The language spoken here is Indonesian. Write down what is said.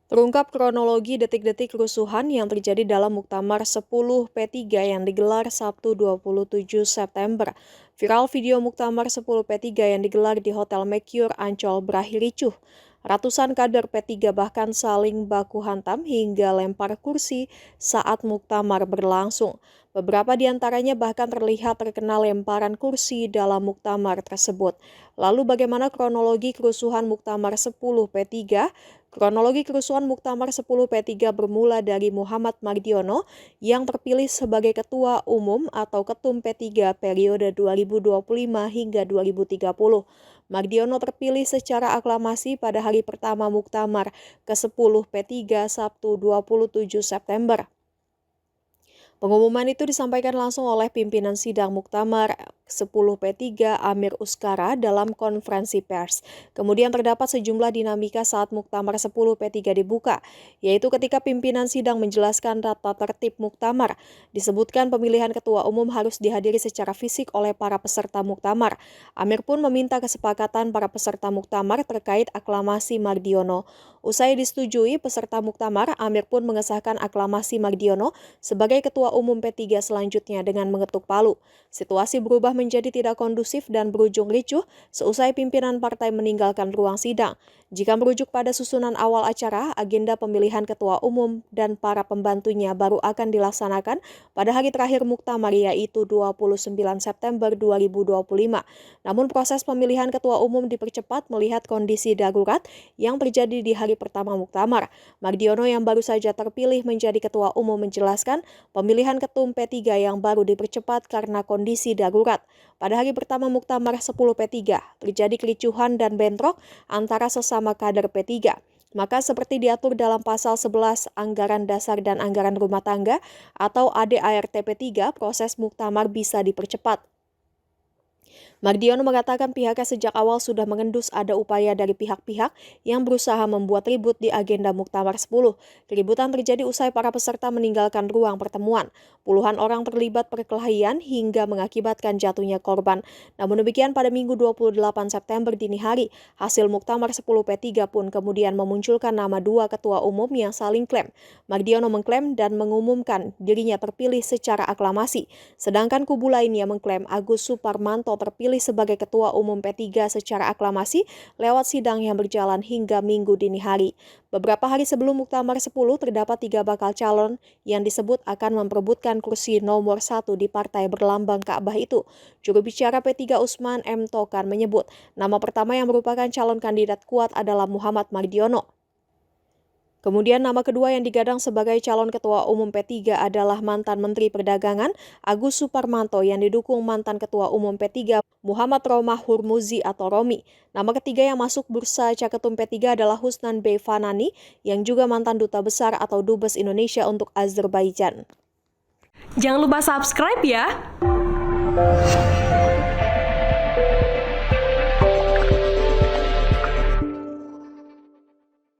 Terungkap kronologi detik-detik kerusuhan yang terjadi dalam Muktamar 10 P3 yang digelar Sabtu 27 September. Viral video Muktamar 10 P3 yang digelar di Hotel Mercure Ancol berakhir ricuh. Ratusan kader P3 bahkan saling baku hantam hingga lempar kursi saat Muktamar berlangsung. Beberapa di antaranya bahkan terlihat terkena lemparan kursi dalam Muktamar tersebut. Lalu bagaimana kronologi kerusuhan Muktamar 10 P3? Kronologi kerusuhan Muktamar 10 P3 bermula dari Muhammad Mardiono yang terpilih sebagai Ketua Umum atau Ketum P3 periode 2025 hingga 2030. Mardiono terpilih secara aklamasi pada hari pertama Muktamar ke-10 P3 Sabtu 27 September. Pengumuman itu disampaikan langsung oleh pimpinan sidang Muktamar 10 P3 Amir Uskara dalam konferensi pers. Kemudian terdapat sejumlah dinamika saat Muktamar 10 P3 dibuka, yaitu ketika pimpinan sidang menjelaskan tata tertib Muktamar. Disebutkan pemilihan ketua umum harus dihadiri secara fisik oleh para peserta Muktamar. Amir pun meminta kesepakatan para peserta Muktamar terkait aklamasi Mardiono. Usai disetujui peserta Muktamar, Amir pun mengesahkan aklamasi Mardiono sebagai Ketua Umum P3 selanjutnya dengan mengetuk palu. Situasi berubah menjadi tidak kondusif dan berujung ricuh seusai pimpinan partai meninggalkan ruang sidang. Jika merujuk pada susunan awal acara, agenda pemilihan Ketua Umum dan para pembantunya baru akan dilaksanakan pada hari terakhir Muktamar yaitu 29 September 2025. Namun proses pemilihan Ketua Umum dipercepat melihat kondisi darurat yang terjadi di hari pertama Muktamar. Mardiono yang baru saja terpilih menjadi Ketua Umum menjelaskan pemilihan Ketum P3 yang baru dipercepat karena kondisi darurat. Pada hari pertama Muktamar 10 P3, terjadi kericuhan dan bentrok antara sesama kader P3. Maka seperti diatur dalam pasal 11 Anggaran Dasar dan Anggaran Rumah Tangga atau ADART P3, proses Muktamar bisa dipercepat. Mardiono mengatakan pihaknya sejak awal sudah mengendus ada upaya dari pihak-pihak yang berusaha membuat ribut di agenda Muktamar 10. Keributan terjadi usai para peserta meninggalkan ruang pertemuan. Puluhan orang terlibat perkelahian hingga mengakibatkan jatuhnya korban. Namun demikian pada Minggu 28 September dini hari, hasil Muktamar 10 P3 pun kemudian memunculkan nama dua ketua umum yang saling klaim. Mardiono mengklaim dan mengumumkan dirinya terpilih secara aklamasi, sedangkan kubu lainnya mengklaim Agus Suparmanto terpilih sebagai Ketua Umum P3 secara aklamasi lewat sidang yang berjalan hingga Minggu dini hari. Beberapa hari sebelum Muktamar 10 terdapat 3 bakal calon yang disebut akan memperebutkan kursi nomor 1 di partai berlambang Ka'bah itu. Juru bicara P3 Usman M. Tokan menyebut nama pertama yang merupakan calon kandidat kuat adalah Muhammad Mardiono. Kemudian nama kedua yang digadang sebagai calon Ketua Umum P3 adalah mantan Menteri Perdagangan Agus Suparmanto yang didukung mantan Ketua Umum P3 Muhammad Romah Hurmuzi atau Romi. Nama ketiga yang masuk bursa Caketum P3 adalah Husnan B. Fanani yang juga mantan Duta Besar atau Dubes Indonesia untuk Azerbaijan. Jangan lupa subscribe ya!